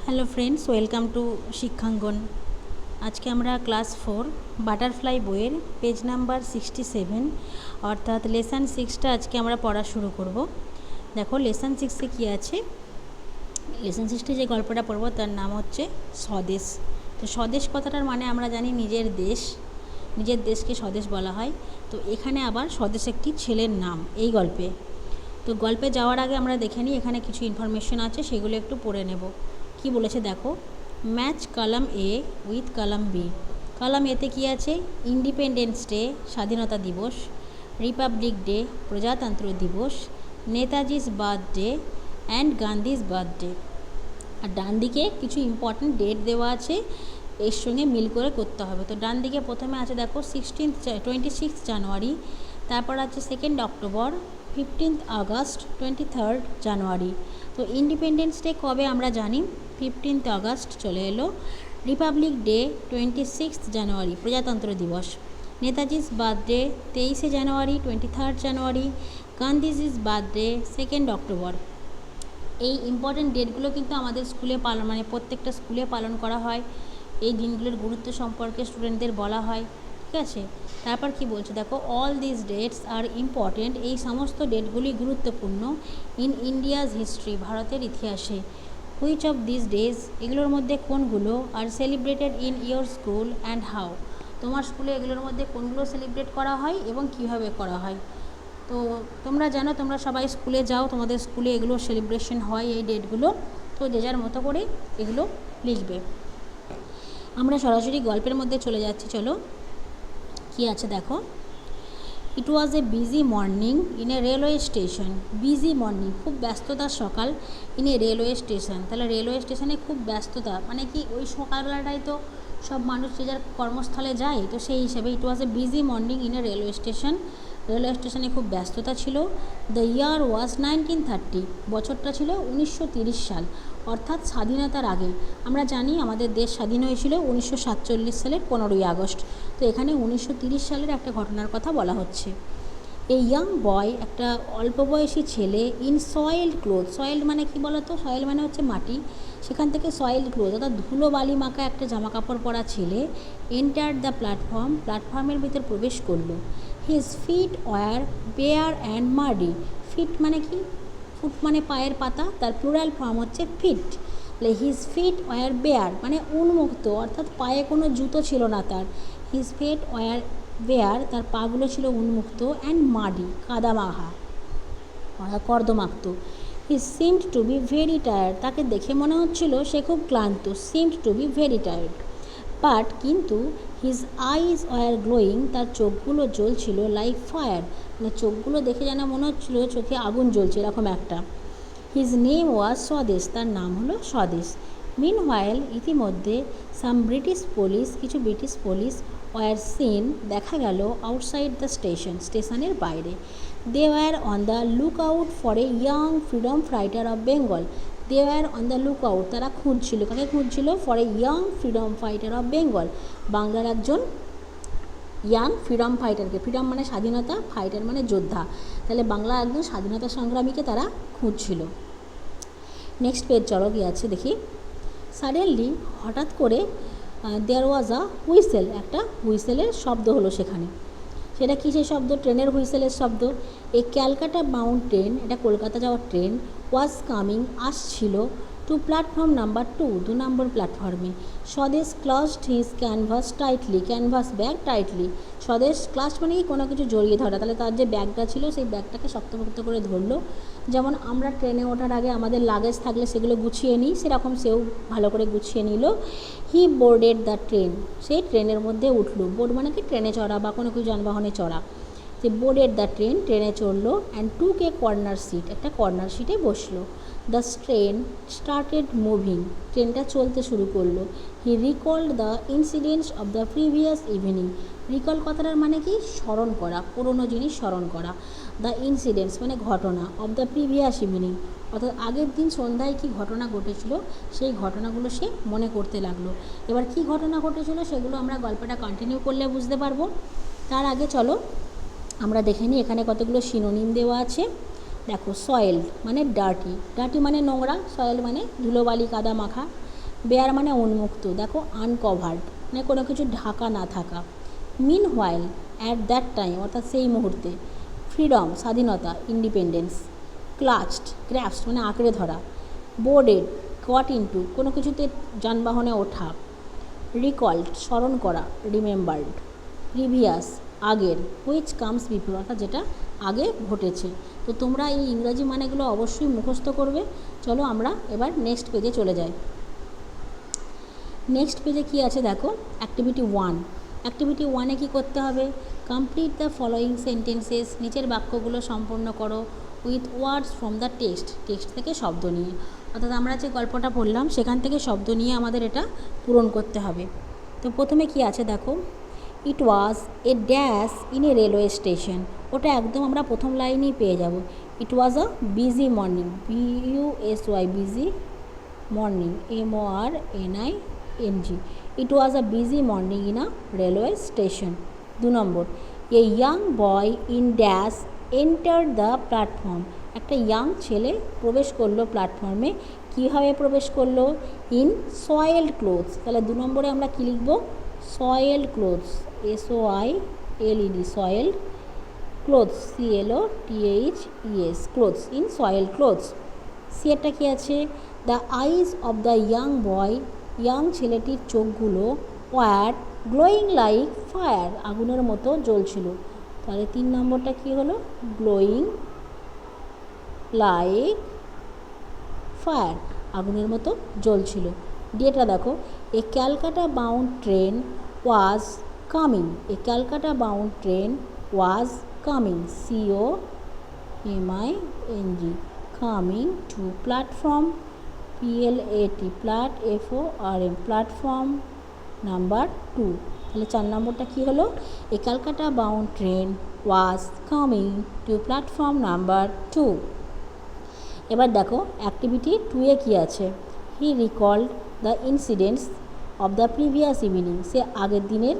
Hello friends, welcome to Shikkhangan. আজকে আমরা class 4 butterfly বইয়ের পেজ নাম্বার 67 অর্থাৎ লেসন 6টা আজকে আমরা পড়া শুরু করব। দেখো লেসন 6-এ কী আছে। লেসন 6-টে যে গল্পটা পড়ব তার নাম হচ্ছে স্বদেশ। তো স্বদেশ কথাটার মানে আমরা জানি নিজের দেশ, নিজের দেশকে স্বদেশ বলা হয়। তো এখানে আবার স্বদেশ একটি ছেলের নাম এই গল্পে। তো গল্পে যাওয়ার আগে আমরা দেখে নিই এখানে কিছু ইনফরমেশন আছে, সেগুলো একটু পড়ে নেব। কি বলেছে দেখো, match column A with column B. Column এতে কী আছে? ইন্ডিপেন্ডেন্স ডে স্বাধীনতা দিবস, রিপাবলিক ডে প্রজাতন্ত্র দিবস, Netaji's birthday and Gandhi's birthday. আর ডান দিকে কিছু ইম্পর্ট্যান্ট ডেট দেওয়া আছে, এর সঙ্গে মিল করে করতে হবে। তো ডান দিকে প্রথমে আছে দেখো 26 জানুয়ারি, তারপর আছে 2 অক্টোবর, 15 আগস্ট, 23 জানুয়ারি। তো ইন্ডিপেন্ডেন্স ডে কবে আমরা জানি, 15 আগস্ট চলে এলো। রিপাবলিক ডে 26 জানুয়ারি প্রজাতন্ত্র দিবস। Netaji's birthday 23 January, 23 January. Gandhiji's birthday 2 October. এই ইম্পর্ট্যান্ট ডেটগুলো কিন্তু আমাদের স্কুলে প্রত্যেকটা স্কুলে পালন করা হয়। এই দিনগুলোর গুরুত্ব সম্পর্কে স্টুডেন্টদের বলা হয়, ঠিক আছে। তারপর কি বলছে দেখো, all this dates are important, এই সমস্ত ডেটগুলি গুরুত্বপূর্ণ ইন ইন্ডিয়াজ হিস্ট্রি, ভারতের ইতিহাসে। হুইচ অফ দিস ডেজ, এগুলোর মধ্যে কোনগুলো আর celebrated in your school and how, তোমার স্কুলে এগুলোর মধ্যে কোনগুলো সেলিব্রেট করা হয় এবং কীভাবে করা হয়। তো তোমরা জানো, তোমরা সবাই স্কুলে যাও, তোমাদের স্কুলে এগুলো সেলিব্রেশন হয় এই ডেটগুলো। তো যে যার মতো করে এগুলো লিখবে। আমরা সরাসরি গল্পের মধ্যে চলে যাচ্ছি, চলো কি আছে দেখো। It was a busy morning in a railway station. Busy morning, খুব ব্যস্ততার সকাল, ইন এ রেলওয়ে স্টেশন। তাহলে রেলওয়ে স্টেশনে খুব ব্যস্ততা মানে কি, ওই সকালবেলাটাই তো সব মানুষ যে যার কর্মস্থলে যায়, তো সেই হিসেবে it was a busy morning in a railway station. Railway স্টেশনে খুব ব্যস্ততা ছিল। দ্য ইয়ার ওয়াজ 1930, বছরটা ছিল 1930 সাল, অর্থাৎ স্বাধীনতার আগে। আমরা জানি আমাদের দেশ স্বাধীন হয়েছিল 1947 সালের 15ই আগস্ট। তো এখানে 1930 সালের একটা ঘটনার কথা বলা হচ্ছে। এই ইয়াং বয়, একটা অল্প বয়সী ছেলে, ইন সয়েলড ক্লোথ। সয়েলড মানে কি বলো তো, সয়েল মানে হচ্ছে মাটি, সেখান থেকে সয়েলড ক্লোথ অর্থাৎ ধুলো বালি মাখা একটা জামা কাপড় পরা ছেলে এন্টার দ্য প্ল্যাটফর্ম, প্ল্যাটফর্মের ভিতর প্রবেশ করলো। His feet were bare and muddy. Feet মানে কি, ফুট মানে পায়ের পাতা, তার প্লুরাল ফর্ম হচ্ছে ফিট। তাহলে হিজ ফিট ওয়ার বেয়ার মানে উন্মুক্ত, অর্থাৎ পায়ে কোনো জুতো ছিল না তার। হিজ ফিট ওয়ার বেয়ার, তার পাগুলো ছিল উন্মুক্ত, অ্যান্ড মাডি কাদা মাখা কর্দমাক্ত। He seemed to be very tired, তাকে দেখে মনে হচ্ছিল সে খুব ক্লান্ত। Seemed to be very tired, but কিন্তু হিজ আইজ ওয়ার গ্লোয়িং, তার চোখগুলো জ্বলছিল লাইক ফায়ার, মানে চোখগুলো দেখে যেন মনে হচ্ছিল চোখে আগুন জ্বলছে এরকম একটা। হিজ নেম ওয়াজ স্বদেশ, তার নাম হলো স্বদেশ। মিনওয়াইল, ইতিমধ্যে সাম ব্রিটিশ পুলিশ, কিছু ব্রিটিশ পুলিশ, ওয়ার সিন, দেখা গেল, আউটসাইড দ্য স্টেশন, স্টেশনের বাইরে। They were on the lookout for a young freedom fighter of Bengal. They were on the lookout, তারা খুঁজছিল, কাকে খুঁজছিল? For a young freedom fighter of Bengal, বাংলার একজন ইয়াং ফ্রিডম ফাইটারকে। ফ্রিডম মানে স্বাধীনতা, ফাইটার মানে যোদ্ধা, তাহলে বাংলা একজন স্বাধীনতা সংগ্রামীকে তারা খুঁজছিল। নেক্সট পেজ চলো কি আছে দেখি। সাডেনলি, হঠাৎ করে, দেয়ার ওয়াজ আ হুইসেল, একটা হুইসেলের শব্দ হলো সেখানে। সেটা কিসের শব্দ? ট্রেনের হুইসেলের শব্দ। এই ক্যালকাটা বাউন্ড ট্রেন, এটা কলকাতা যাওয়ার ট্রেন, ওয়াজ কামিং, আসছিল, টু প্ল্যাটফর্ম নাম্বার 2, 2 নম্বর প্ল্যাটফর্মে। Swadesh clasped his canvas tightly, canvas bag tightly. Swadesh clasp মানে কি, কোনো কিছু জড়িয়ে ধরা, তাহলে তার যে ব্যাগটা ছিল সেই ব্যাগটাকে শক্তপোক্ত করে ধরলো। যেমন আমরা ট্রেনে ওঠার আগে আমাদের লাগেজ থাকলে সেগুলো গুছিয়ে নিই, সেরকম সেও ভালো করে গুছিয়ে নিল। হি বোর্ডেড দ্য ট্রেন, সেই ট্রেনের মধ্যে উঠলো। বোর্ড মানে কি, ট্রেনে চড়া বা কোনো কিছু যানবাহনে চড়া। যে বোর্ডেড দ্য ট্রেন, ট্রেনে চড়লো। And took a corner seat, একটা কর্নার সিটে বসলো। দ্য ট্রেন স্টার্টেড মুভিং, ট্রেনটা চলতে শুরু করলো। He recalled the incidents of the previous evening. Recall কথাটার মানে কি, স্মরণ করা, পুরনো জিনিস স্মরণ করা। দ্য ইনসিডেন্টস মানে ঘটনা, অফ দ্য প্রিভিয়াস ইভিনিং অর্থাৎ আগের দিন সন্ধ্যায় কী ঘটনা ঘটেছিল সেই ঘটনাগুলো সে মনে করতে লাগলো। এবার কী ঘটনা ঘটেছিল সেগুলো আমরা গল্পটা কন্টিনিউ করলে বুঝতে পারবো। তার আগে চলো আমরা দেখে নিই, এখানে কতগুলো সিনোনিম দেওয়া আছে। দেখো, সয়েল মানে ডার্টি, ডার্টি মানে নোংরা, সয়েল মানে ধুলোবালি কাদা মাখা। বেয়ার মানে উন্মুক্ত, দেখো আনকভার্ড মানে কোনো কিছু ঢাকা না থাকা। মিন হোয়াইল অ্যাট দ্যাট টাইম অর্থাৎ সেই মুহূর্তে। ফ্রিডম স্বাধীনতা, ইন্ডিপেন্ডেন্স। ক্লাচড গ্র্যাস্পড মানে আঁকড়ে ধরা। বোর্ডেড কট ইনটু কোনো কিছুতে যানবাহনে ওঠা। রিকল্ড স্মরণ করা, রিমেম্বার্ড। প্রিভিয়াস আগের, হুইচ কামস বিফোর অর্থাৎ যেটা আগে ঘটেছে। তো তোমরা এই ইংরাজি মানেগুলো অবশ্যই মুখস্থ করবে। চলো আমরা এবার নেক্সট পেজে চলে যাই। নেক্সট পেজে কী আছে দেখো, অ্যাক্টিভিটি 1। অ্যাক্টিভিটি 1-এ কী করতে হবে, কমপ্লিট দ্য ফলোয়িং সেন্টেন্সেস, নিচের বাক্যগুলো সম্পূর্ণ করো with words from the text, text থেকে শব্দ নিয়ে। অর্থাৎ আমরা যে গল্পটা পড়লাম সেখান থেকে শব্দ নিয়ে আমাদের এটা পূরণ করতে হবে। তো প্রথমে কি আছে দেখো, it was a dash in a railway station, ওটা একদম আমরা প্রথম লাইনেই পেয়ে যাব। It was a busy morning, BUSY busy morning, MORNING। It was a busy morning in a railway station. 2 নম্বর, a young boy in dash enter the platform, একটা young ছেলে প্রবেশ করলো প্ল্যাটফর্মে। কীভাবে প্রবেশ করলো, ইন সয়েলড ক্লোথস। তাহলে 2 নম্বরে আমরা কী লিখব, soiled clothes, SOILED, soiled clothes, CLOTHES, clothes, in soiled clothes. C একটা কী আছে, the eyes of the young boy, young ছেলেটির চোখগুলো ওয়ার গ্লোয়িং লাইক ফায়ার, আগুনের মতো জ্বলছিল। তাহলে 3 নম্বরটা কী হলো, গ্লোয়িং লাইক ফায়ার, আগুনের মতো জ্বলছিল। ডিটা দেখো, a Calcutta bound train was coming, a Calcutta bound train was coming, COMING, coming to platform, PLAT, FORM, platform number 2। তাহলে 4 নম্বরটা কী হলো, a Calcutta bound train was coming to platform number 2। এবার দেখো অ্যাক্টিভিটি 2-এ কী আছে, he recalled the incidents of the previous evening, সে আগের দিনের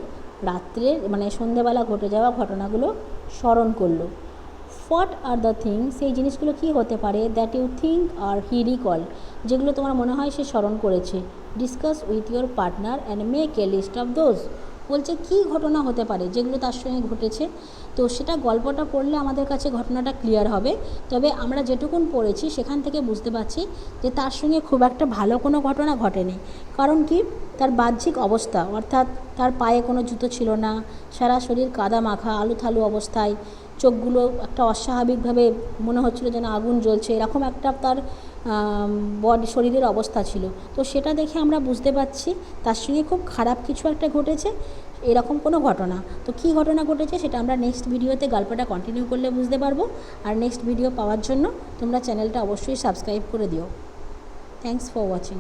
রাত্রের মানে সন্ধ্যেবেলা ঘটে যাওয়া ঘটনাগুলো স্মরণ করলো। হোয়াট আর দ্য থিংস, সেই জিনিসগুলো কী হতে পারে, that you think are he recalled, যেগুলো তোমার মনে হয় সে স্মরণ করেছে। Discuss with your partner and make a list of those, বলছে কী ঘটনা হতে পারে যেগুলো তার সঙ্গে ঘটেছে। তো সেটা গল্পটা পড়লে আমাদের কাছে ঘটনাটা ক্লিয়ার হবে। তবে আমরা যেটুকুন পড়েছি সেখান থেকে বুঝতে পারছি যে তার সঙ্গে খুব একটা ভালো কোনো ঘটনা ঘটেনি। কারণ কি, তার বাহ্যিক অবস্থা, অর্থাৎ তার পায়ে কোনো জুতো ছিল না, সারা শরীর কাদা মাখা আলুথালু অবস্থায়, চোখগুলো একটা অস্বাভাবিকভাবে মনে হচ্ছিলো যেন আগুন জ্বলছে, এরকম একটা তার বডি শরীরের অবস্থা ছিল। তো সেটা দেখে আমরা বুঝতে পারছি তার সঙ্গে খুব খারাপ কিছু একটা ঘটেছে, এরকম কোনো ঘটনা। তো কী ঘটনা ঘটেছে সেটা আমরা নেক্সট ভিডিওতে গল্পটা কন্টিনিউ করলে বুঝতে পারবো। আর নেক্সট ভিডিও পাওয়ার জন্য তোমরা চ্যানেলটা অবশ্যই সাবস্ক্রাইব করে দিও। Thanks for watching.